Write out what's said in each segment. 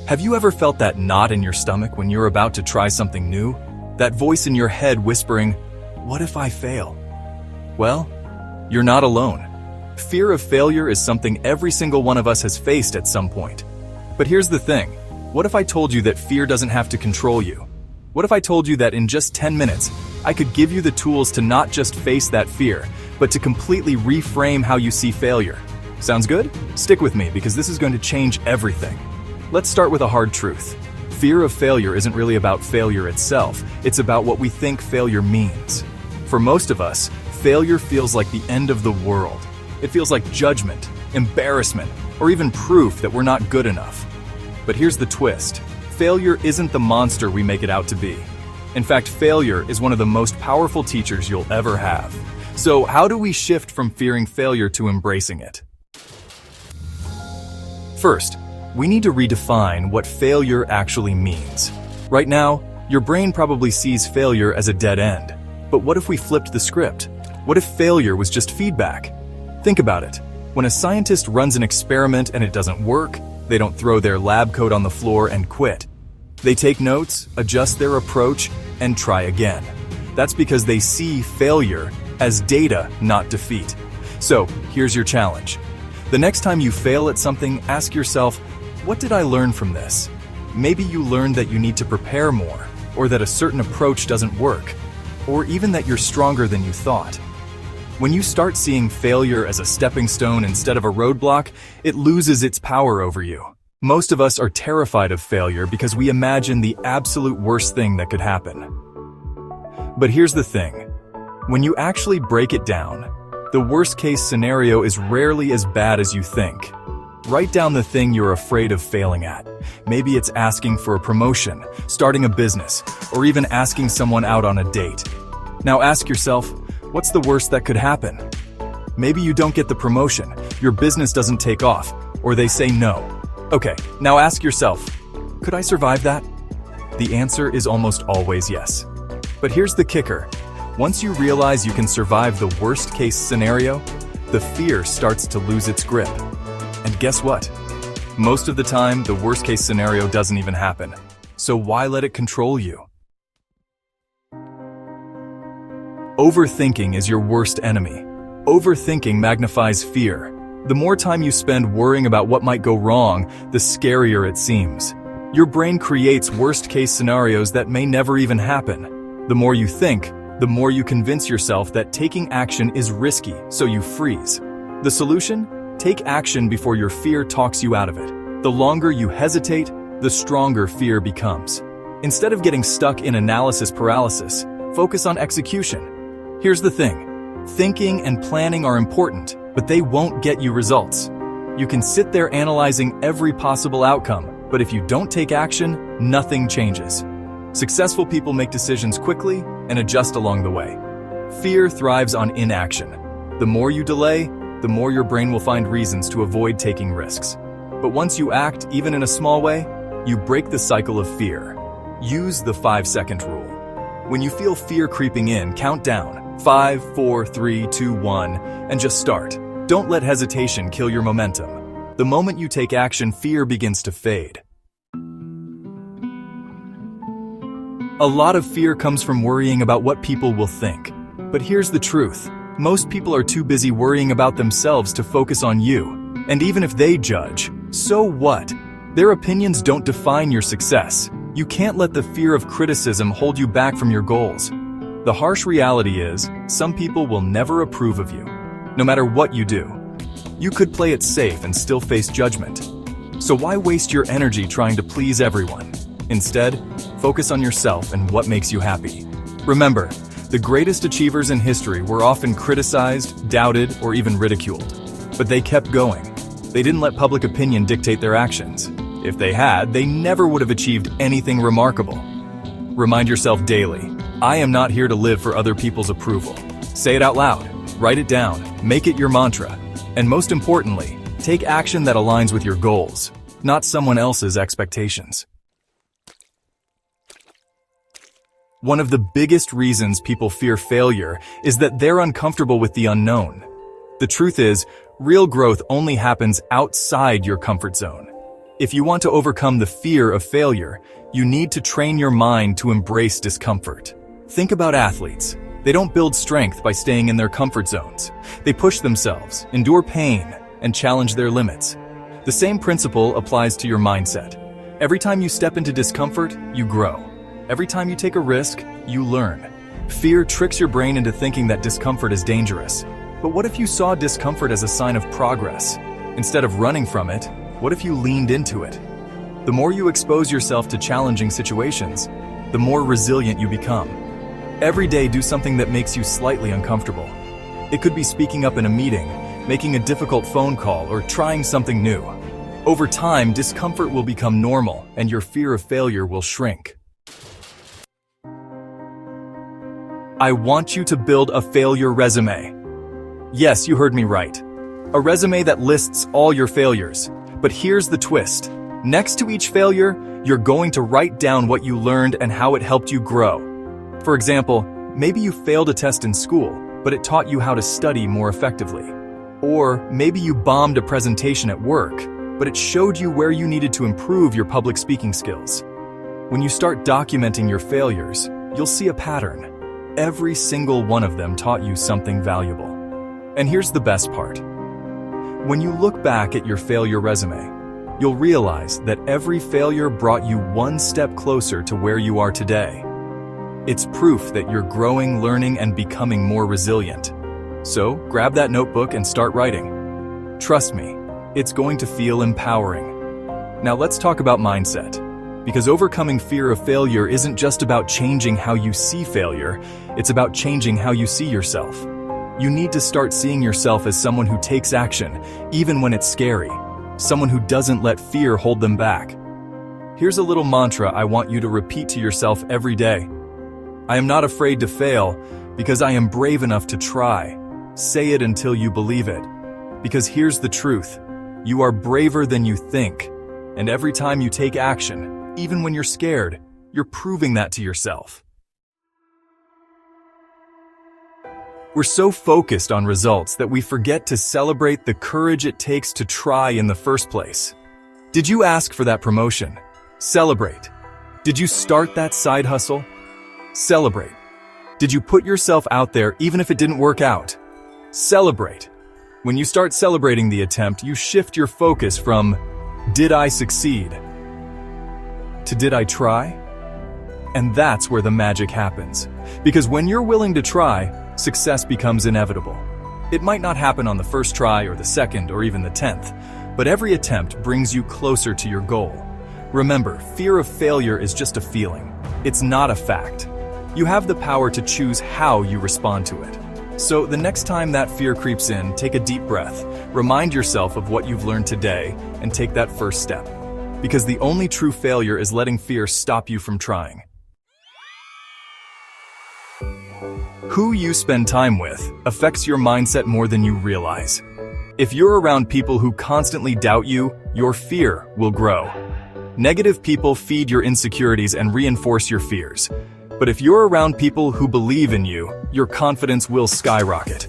Have you ever felt that knot in your stomach when you're about to try something new? That voice in your head whispering, "What if I fail?" Well, you're not alone. Fear of failure is something every single one of us has faced at some point. But here's the thing. What if I told you that fear doesn't have to control you? What if I told you that in just 10 minutes, I could give you the tools to not just face that fear, but to completely reframe how you see failure? Sounds good? Stick with me because this is going to change everything. Let's start with a hard truth. Fear of failure isn't really about failure itself, it's about what we think failure means. For most of us, failure feels like the end of the world. It feels like judgment, embarrassment, or even proof that we're not good enough. But here's the twist. Failure isn't the monster we make it out to be. In fact, failure is one of the most powerful teachers you'll ever have. So how do we shift from fearing failure to embracing it? First, we need to redefine what failure actually means. Right now, your brain probably sees failure as a dead end. But what if we flipped the script? What if failure was just feedback? Think about it. When a scientist runs an experiment and it doesn't work, they don't throw their lab coat on the floor and quit. They take notes, adjust their approach, and try again. That's because they see failure as data, not defeat. So, here's your challenge. The next time you fail at something, ask yourself, what did I learn from this? Maybe you learned that you need to prepare more, or that a certain approach doesn't work, or even that you're stronger than you thought. When you start seeing failure as a stepping stone instead of a roadblock, it loses its power over you. Most of us are terrified of failure because we imagine the absolute worst thing that could happen. But here's the thing. When you actually break it down, the worst-case scenario is rarely as bad as you think. Write down the thing you're afraid of failing at. Maybe it's asking for a promotion, starting a business, or even asking someone out on a date. Now ask yourself, what's the worst that could happen? Maybe you don't get the promotion, your business doesn't take off, or they say no. Okay, now ask yourself, could I survive that? The answer is almost always yes. But here's the kicker. Once you realize you can survive the worst-case scenario, the fear starts to lose its grip. And guess what? Most of the time, the worst-case scenario doesn't even happen. So why let it control you? Overthinking is your worst enemy. Overthinking magnifies fear. The more time you spend worrying about what might go wrong, the scarier it seems. Your brain creates worst-case scenarios that may never even happen. The more you think, the more you convince yourself that taking action is risky, so you freeze. The solution? Take action before your fear talks you out of it. The longer you hesitate, the stronger fear becomes. Instead of getting stuck in analysis paralysis, focus on execution. Here's the thing. Thinking and planning are important, but they won't get you results. You can sit there analyzing every possible outcome, but if you don't take action, nothing changes. Successful people make decisions quickly and adjust along the way. Fear thrives on inaction. The more you delay, the more your brain will find reasons to avoid taking risks. But once you act, even in a small way, you break the cycle of fear. Use the 5-second rule. When you feel fear creeping in, count down. 5, 4, 3, 2, 1, and just start. Don't let hesitation kill your momentum. The moment you take action, fear begins to fade. A lot of fear comes from worrying about what people will think. But here's the truth. Most people are too busy worrying about themselves to focus on you. And even if they judge, so what? Their opinions don't define your success. You can't let the fear of criticism hold you back from your goals. The harsh reality is, some people will never approve of you, no matter what you do. You could play it safe and still face judgment. So why waste your energy trying to please everyone? Instead, focus on yourself and what makes you happy. Remember, the greatest achievers in history were often criticized, doubted, or even ridiculed. But they kept going. They didn't let public opinion dictate their actions. If they had, they never would have achieved anything remarkable. Remind yourself daily, I am not here to live for other people's approval. Say it out loud, write it down, make it your mantra. And most importantly, take action that aligns with your goals, not someone else's expectations. One of the biggest reasons people fear failure is that they're uncomfortable with the unknown. The truth is, real growth only happens outside your comfort zone. If you want to overcome the fear of failure, you need to train your mind to embrace discomfort. Think about athletes. They don't build strength by staying in their comfort zones. They push themselves, endure pain, and challenge their limits. The same principle applies to your mindset. Every time you step into discomfort, you grow. Every time you take a risk, you learn. Fear tricks your brain into thinking that discomfort is dangerous. But what if you saw discomfort as a sign of progress? Instead of running from it, what if you leaned into it? The more you expose yourself to challenging situations, the more resilient you become. Every day, do something that makes you slightly uncomfortable. It could be speaking up in a meeting, making a difficult phone call, or trying something new. Over time, discomfort will become normal, and your fear of failure will shrink. I want you to build a failure resume. Yes, you heard me right. A resume that lists all your failures. But here's the twist. Next to each failure, you're going to write down what you learned and how it helped you grow. For example, maybe you failed a test in school, but it taught you how to study more effectively. Or maybe you bombed a presentation at work, but it showed you where you needed to improve your public speaking skills. When you start documenting your failures, you'll see a pattern. Every single one of them taught you something valuable. And here's the best part. When you look back at your failure resume, you'll realize that every failure brought you one step closer to where you are today. It's proof that you're growing, learning, and becoming more resilient. So, grab that notebook and start writing. Trust me, it's going to feel empowering. Now let's talk about mindset. Because overcoming fear of failure isn't just about changing how you see failure, it's about changing how you see yourself. You need to start seeing yourself as someone who takes action, even when it's scary. Someone who doesn't let fear hold them back. Here's a little mantra I want you to repeat to yourself every day. I am not afraid to fail because I am brave enough to try. Say it until you believe it. Because here's the truth. You are braver than you think. And every time you take action, even when you're scared, you're proving that to yourself. We're so focused on results that we forget to celebrate the courage it takes to try in the first place. Did you ask for that promotion? Celebrate. Did you start that side hustle? Celebrate. Did you put yourself out there even if it didn't work out? Celebrate. When you start celebrating the attempt, you shift your focus from, did I succeed? To did I try? And that's where the magic happens. Because when you're willing to try, success becomes inevitable. It might not happen on the first try or the second or even the 10th, but every attempt brings you closer to your goal. Remember, fear of failure is just a feeling. It's not a fact. You have the power to choose how you respond to it. So the next time that fear creeps in, take a deep breath, remind yourself of what you've learned today, and take that first step. Because the only true failure is letting fear stop you from trying. Who you spend time with affects your mindset more than you realize. If you're around people who constantly doubt you, your fear will grow. Negative people feed your insecurities and reinforce your fears. But if you're around people who believe in you, your confidence will skyrocket.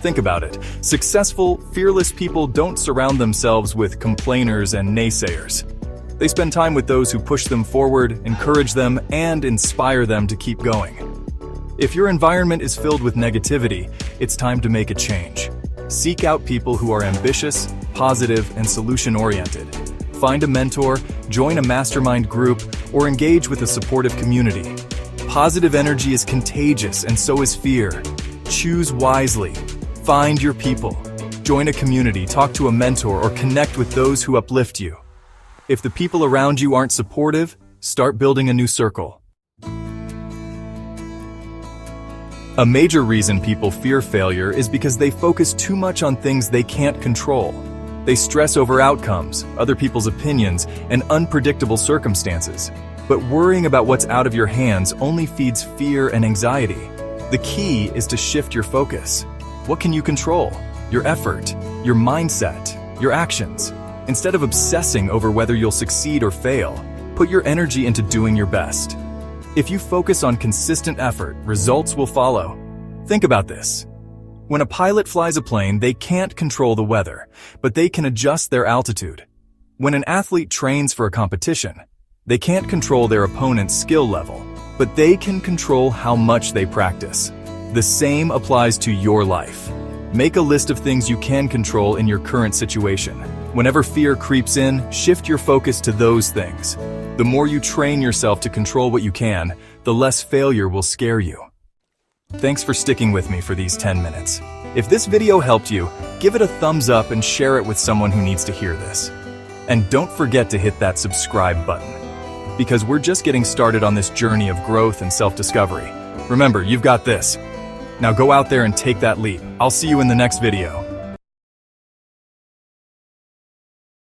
Think about it. Successful, fearless people don't surround themselves with complainers and naysayers. They spend time with those who push them forward, encourage them, and inspire them to keep going. If your environment is filled with negativity, it's time to make a change. Seek out people who are ambitious, positive, and solution-oriented. Find a mentor, join a mastermind group, or engage with a supportive community. Positive energy is contagious, and so is fear. Choose wisely. Find your people. Join a community, talk to a mentor, or connect with those who uplift you. If the people around you aren't supportive, start building a new circle. A major reason people fear failure is because they focus too much on things they can't control. They stress over outcomes, other people's opinions, and unpredictable circumstances. But worrying about what's out of your hands only feeds fear and anxiety. The key is to shift your focus. What can you control? Your effort, your mindset, your actions. Instead of obsessing over whether you'll succeed or fail, put your energy into doing your best. If you focus on consistent effort, results will follow. Think about this. When a pilot flies a plane, they can't control the weather, but they can adjust their altitude. When an athlete trains for a competition, they can't control their opponent's skill level, but they can control how much they practice. The same applies to your life. Make a list of things you can control in your current situation. Whenever fear creeps in, shift your focus to those things. The more you train yourself to control what you can, the less failure will scare you. Thanks for sticking with me for these 10 minutes. If this video helped you, give it a thumbs up and share it with someone who needs to hear this. And don't forget to hit that subscribe button, because we're just getting started on this journey of growth and self-discovery. Remember, you've got this. Now go out there and take that leap. I'll see you in the next video.